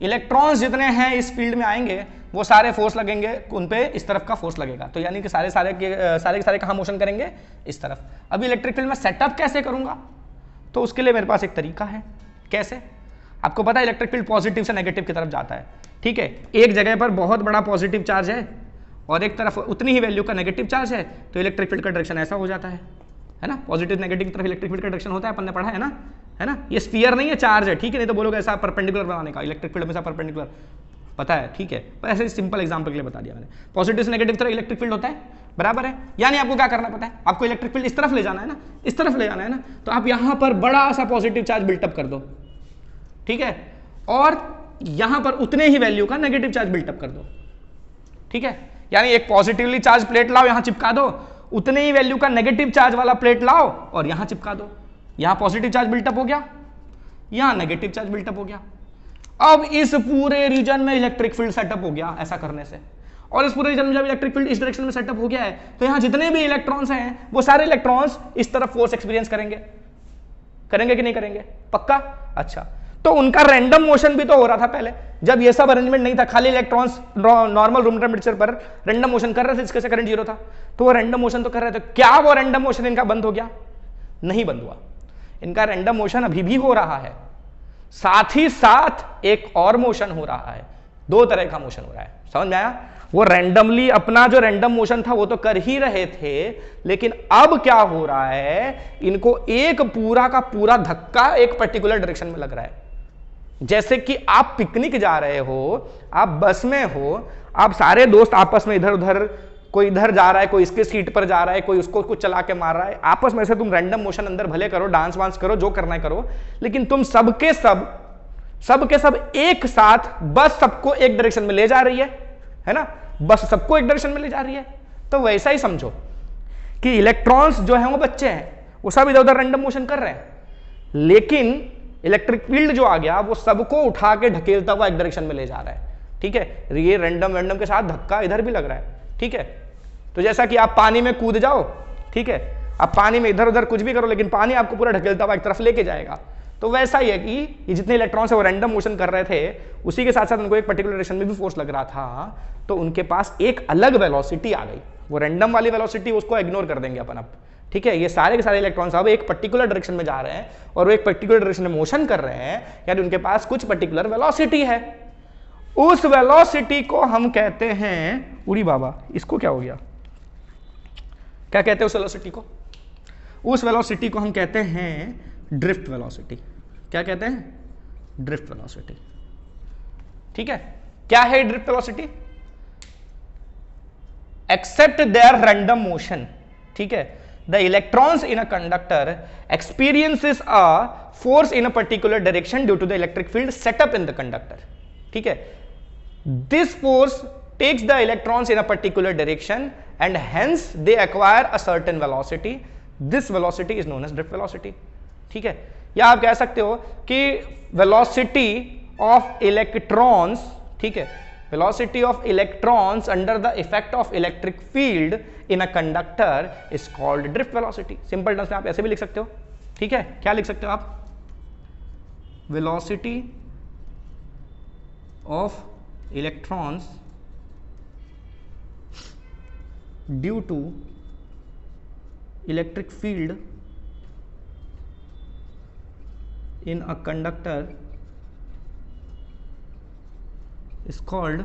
इलेक्ट्रॉन्स जितने हैं इस फील्ड में आएंगे वो सारे फोर्स लगेंगे उन पे इस तरफ का फोर्स लगेगा। तो यानी कि सारे के सारे कहां मोशन करेंगे? इस तरफ। अब इलेक्ट्रिक फील्ड में सेटअप कैसे करूंगा? तो उसके लिए मेरे पास एक तरीका है। कैसे? आपको पता है इलेक्ट्रिक फील्ड पॉजिटिव से नेगेटिव की तरफ जाता है, ठीक है। एक जगह पर बहुत बड़ा पॉजिटिव चार्ज है और एक तरफ उतनी ही वैल्यू का नेगेटिव चार्ज है, तो इलेक्ट्रिक फील्ड का डायरेक्शन ऐसा हो जाता है ना। पॉजिटिव नेगेटिव की तरफ इलेक्ट्रिक फील्ड का डायरेक्शन होता है, अपन ने पढ़ा है ना। ये स्फीयर नहीं है, चार्ज है, ठीक है। नहीं तो बोलोगे ऐसा परपेंडिकुलर बनाने का, इलेक्ट्रिक फील्ड हमेशा परपेंडिकुलर, पता है, ठीक है। पर ऐसे सिंपल एग्जांपल के लिए बता दिया मैंने। पॉजिटिव से नेगेटिव तरफ इलेक्ट्रिक फील्ड होता है, बराबर है। यानी आपको क्या करना पता है? आपको इलेक्ट्रिक फील्ड इस तरफ ले जाना है ना, इस तरफ ले जाना है ना, तो आप यहां पर बड़ा सा पॉजिटिव चार्ज बिल्टअप कर दो, ठीक है, और यहां पर उतने ही वैल्यू का नेगेटिव चार्ज बिल्टअप कर दो, ठीक है। यानी एक पॉजिटिवली चार्ज प्लेट लाओ, यहां चिपका दो, उतने ही वैल्यू का नेगेटिव चार्ज वाला प्लेट लाओ और यहां चिपका दो। यहां पॉजिटिव चार्ज बिल्टअप हो गया, यहां नेगेटिव चार्ज बिल्टअप हो गया। अब इस पूरे रीजन में इलेक्ट्रिक फील्ड सेटअप हो गया ऐसा करने से। और इस पूरे रीजन में जब इलेक्ट्रिक फील्ड इस डायरेक्शन में सेटअप हो गया है तो यहां जितने भी इलेक्ट्रॉन्स हैं वो सारे इलेक्ट्रॉन्स इस तरफ फोर्स एक्सपीरियंस करेंगे कि नहीं करेंगे? पक्का? अच्छा, तो उनका रैंडम मोशन भी तो हो रहा था पहले, जब ये सब अरेंजमेंट नहीं था, खाली इलेक्ट्रॉन्स नॉर्मल रूम टेम्परेचर पर रैंडम मोशन कर रहे थे जिसके से करंट जीरो था, तो वो रैंडम मोशन तो कर रहे थे। क्या वो रैंडम मोशन इनका बंद हो गया? नहीं बंद हुआ, इनका रैंडम मोशन अभी भी हो रहा है। साथ ही साथ एक और मोशन हो रहा है, दो तरह का मोशन हो रहा है। समझ में आया? वो रैंडमली अपना जो रैंडम मोशन था वो तो कर ही रहे थे, लेकिन अब क्या हो रहा है, इनको एक पूरा का पूरा धक्का एक पर्टिकुलर डायरेक्शन में लग रहा है। जैसे कि आप पिकनिक जा रहे हो, आप बस में हो, आप सारे दोस्त आपस में इधर उधर, कोई इधर जा रहा है, कोई इसके सीट पर जा रहा है, कोई उसको कुछ चला के मार रहा है, आपस में से तुम रैंडम मोशन अंदर भले करो, डांस वांस करो, जो करना है करो, लेकिन तुम सबके सब एक साथ बस सबको एक डायरेक्शन में ले जा रही है ना, बस सबको एक डायरेक्शन में ले जा रही है। तो वैसा ही समझो कि इलेक्ट्रॉन्स जो है वो बच्चे हैं, वो सब इधर उधर रैंडम मोशन कर रहे हैं, लेकिन इलेक्ट्रिक फील्ड जो आ गया वो सबको उठा के ढकेलता हुआ एक डायरेक्शन में ले जा रहा है, ठीक है। ये रैंडम के साथ धक्का इधर भी लग रहा है, ठीक है। तो जैसा कि आप पानी में कूद जाओ, ठीक है, आप पानी में इधर उधर कुछ भी करो लेकिन पानी आपको पूरा ढकेलता हुआ एक तरफ लेके जाएगा। तो वैसा ही है कि ये जितने इलेक्ट्रॉन्स है वो रैंडम मोशन कर रहे थे, उसी के साथ साथ उनको एक पर्टिकुलर डायरेक्शन में भी फोर्स लग रहा था, तो उनके पास एक अलग वेलोसिटी आ गई। वो रैंडम वाली वेलोसिटी उसको इग्नोर कर देंगे अपन अब, ठीक है। ये सारे के सारे इलेक्ट्रॉन्स अब एक पर्टिकुलर डायरेक्शन में जा रहे हैं और वो एक पर्टिकुलर डायरेक्शन में मोशन कर रहे हैं, यानी उनके पास कुछ पर्टिकुलर वेलोसिटी है। उस वेलोसिटी को हम कहते हैं, उड़ी बाबा इसको क्या हो गया, क्या कहते हैं उस वेलोसिटी को? उस वेलोसिटी को हम कहते हैं ड्रिफ्ट वेलोसिटी। क्या कहते हैं? ड्रिफ्ट वेलोसिटी, ठीक है। क्या है drift velocity? Except their random motion, ठीक है, the electrons in a conductor experiences a force in a particular direction due to the electric field set up in the conductor, ठीक है। this force takes the electrons in a particular direction and hence they acquire a certain velocity. this velocity is known as drift velocity, ठीक है। या आप कह सकते हो कि velocity of electrons, ठीक है, velocity of electrons under the effect of electric field in a conductor is called drift velocity. Simple terms में आप ऐसे भी लिख सकते हो, ठीक है। क्या लिख सकते हो आप? velocity of electrons due to electric field in a conductor is called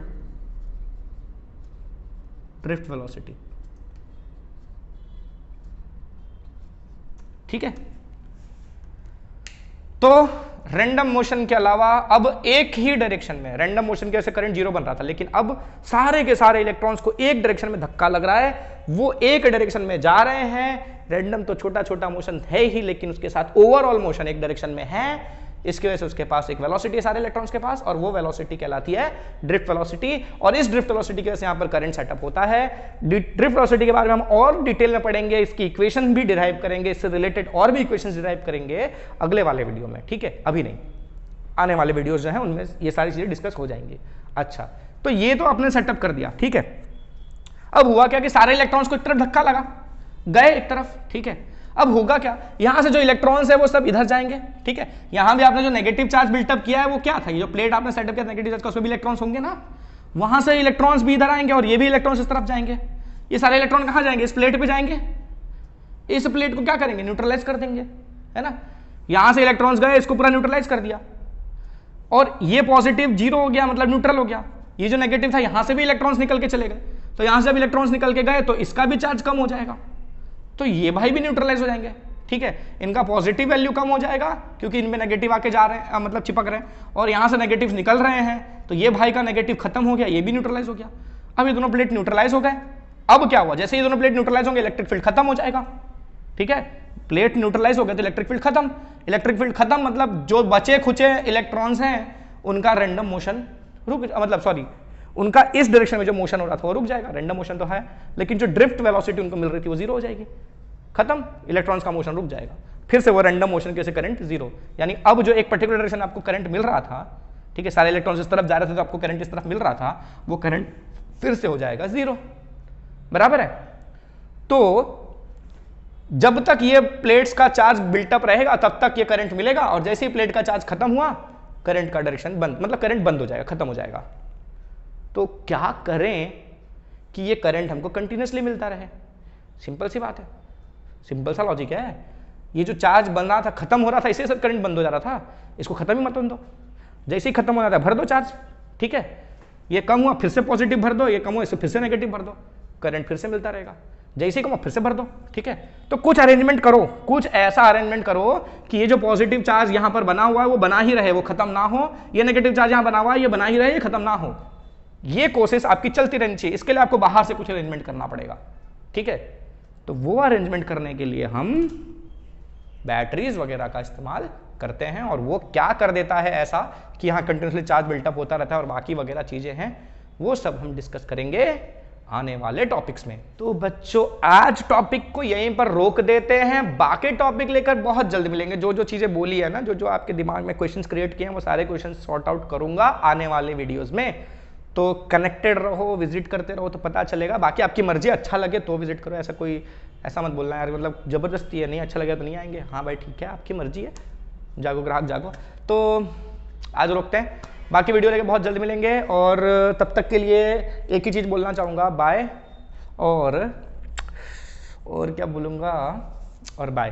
drift velocity। ठीक है, तो रैंडम मोशन के अलावा अब एक ही डायरेक्शन में, रैंडम मोशन के वजह से करंट जीरो बन रहा था, लेकिन अब सारे के सारे इलेक्ट्रॉन्स को एक डायरेक्शन में धक्का लग रहा है, वो एक डायरेक्शन में जा रहे हैं। रैंडम तो छोटा छोटा मोशन है ही, लेकिन उसके साथ ओवरऑल मोशन एक डायरेक्शन में है। इसकी वजह से उसके पास एक वेलोसिटी है सारे इलेक्ट्रॉन्स के पास, और वो वेलोसिटी कहलाती है ड्रिफ्ट वेलोसिटी। और इस ड्रिफ्ट वेलोसिटी की वजह से यहां पर करंट सेटअप होता है। ड्रिफ्ट वेलोसिटी के बारे में हम और डिटेल में पढ़ेंगे, इसकी इक्वेशन भी डिराइव करेंगे, इससे रिलेटेड और भी इक्वेशंस डिराइव करेंगे अगले वाले वीडियो में। ठीक है, अभी नहीं, आने वाले वीडियोस जो हैं उनमें ये सारी चीजें डिस्कस हो जाएंगी। अच्छा, तो ये तो आपने सेटअप कर दिया। ठीक है, अब हुआ क्या कि सारे इलेक्ट्रॉन्स को एक तरफ धक्का लगा, गए एक तरफ। ठीक है, अब होगा क्या, यहां से जो इलेक्ट्रॉन्स है वो सब इधर जाएंगे। ठीक है, यहां भी आपने जो नेगेटिव चार्ज बिल्टअप किया है वो क्या था, ये जो प्लेट आपने सेटअप किया नेगेटिव चार्ज का, उसमें भी इलेक्ट्रॉन्स होंगे ना, वहां से इलेक्ट्रॉन्स भी इधर आएंगे और ये भी इलेक्ट्रॉन्स इस तरफ जाएंगे। ये सारे इलेक्ट्रॉन कहां जाएंगे, इस प्लेट पे जाएंगे। इस प्लेट को क्या करेंगे, न्यूट्रलाइज कर देंगे, है ना। यहां से इलेक्ट्रॉन्स गए, इसको पूरा न्यूट्रलाइज कर दिया, और ये पॉजिटिव जीरो हो गया, मतलब न्यूट्रल हो गया। ये जो नेगेटिव था यहां से भी इलेक्ट्रॉन्स निकल के चले गए, तो यहां से जब इलेक्ट्रॉन्स निकल के गए तो इसका भी चार्ज कम हो जाएगा, तो ये भाई भी न्यूट्रलाइज हो जाएंगे। ठीक है, इनका पॉजिटिव वैल्यू कम हो जाएगा क्योंकि इनमें नेगेटिव आके जा रहे हैं, मतलब चिपक रहे हैं, और यहां से नेगेटिव निकल रहे हैं, तो ये भाई का नेगेटिव खत्म हो गया, ये भी न्यूट्रलाइज हो गया। अब ये दोनों प्लेट न्यूट्रलाइज हो गए। अब क्या हुआ, जैसे ये दोनों प्लेट न्यूट्रलाइज होंगे इलेक्ट्रिक फील्ड खत्म हो जाएगा। ठीक है, प्लेट न्यूट्रलाइज हो गए तो इलेक्ट्रिक फील्ड खत्म। इलेक्ट्रिक फील्ड खत्म मतलब जो बचे खुचे इलेक्ट्रॉन्स हैं उनका रैंडम मोशन रुक, मतलब सॉरी, उनका इस डायरेक्शन में जो मोशन हो रहा था वो रुक जाएगा। रैंडम मोशन तो है, लेकिन जो ड्रिफ्ट वेलोसिटी उनको मिल रही थी वो जीरो हो जाएगी, खत्म, इलेक्ट्रॉन्स का मोशन रुक जाएगा। फिर से वो रैंडम मोशन के से करंट जीरो, यानी अब जो एक पर्टिकुलर डायरेक्शन में आपको करंट मिल रहा था, ठीक है, सारे इलेक्ट्रॉन्स इस तरफ जा रहे थे तो आपको करंट इस तरफ मिल रहा था, वो करंट फिर से हो जाएगा जीरो, बराबर है। तो जब तक ये प्लेट्स का चार्ज बिल्टअप रहेगा तब तक ये करंट मिलेगा, और जैसे ही प्लेट का चार्ज खत्म हुआ करंट का डायरेक्शन बंद, मतलब करंट बंद हो जाएगा, खत्म हो जाएगा। तो क्या करें कि ये करंट हमको कंटिन्यूसली मिलता रहे, सिंपल सी बात है, सिंपल सा लॉजिक है। ये जो चार्ज बन रहा था, खत्म हो रहा था, इससे सब करंट बंद हो जा रहा था, इसको खत्म ही मत होने दो, जैसे ही खत्म हो जाता है भर दो चार्ज। ठीक है, ये कम हुआ फिर से पॉजिटिव भर दो, ये कम हुआ इससे फिर से नेगेटिव भर दो, करंट फिर से मिलता रहेगा, जैसे ही कम हुआ फिर से भर दो। ठीक है, तो कुछ अरेंजमेंट करो, कुछ ऐसा अरेंजमेंट करो कि ये जो पॉजिटिव चार्ज यहां पर बना हुआ है वो बना ही रहे, वो खत्म ना हो, ये नेगेटिव चार्ज यहां बना हुआ है ये बना ही रहे, ये खत्म ना हो। ये कोशिश आपकी चलती रहनी चाहिए, इसके लिए आपको बाहर से कुछ अरेंजमेंट करना पड़ेगा। ठीक है, तो वो अरेंजमेंट करने के लिए हम बैटरीज वगैरह का इस्तेमाल करते हैं, और वो क्या कर देता है ऐसा कि यहाँ कंटिन्यूसली चार्ज बिल्टअप होता रहता है, और बाकी वगैरह चीजें हैं वो सब हम डिस्कस करेंगे आने वाले टॉपिक्स में। तो बच्चों आज टॉपिक को यहीं पर रोक देते हैं, बाकी टॉपिक लेकर बहुत जल्द मिलेंगे। जो जो चीजें बोली है ना, जो जो आपके दिमाग में क्वेश्चंस क्रिएट किए हैं वो सारे क्वेश्चंस सॉर्ट आउट करूंगा आने वाले वीडियोस में। तो कनेक्टेड रहो, विजिट करते रहो तो पता चलेगा। बाकी आपकी मर्जी, अच्छा लगे तो विजिट करो, ऐसा कोई ऐसा मत बोलना यार, मतलब जबरदस्ती है, नहीं अच्छा लगे तो नहीं आएंगे। हाँ भाई ठीक है, आपकी मर्जी है, जागो ग्राहक जागो। तो आज रोकते हैं, बाकी वीडियो लेके बहुत जल्द मिलेंगे, और तब तक के लिए एक ही चीज़ बोलना चाहूँगा, बाय। और क्या बोलूँगा, और बाय।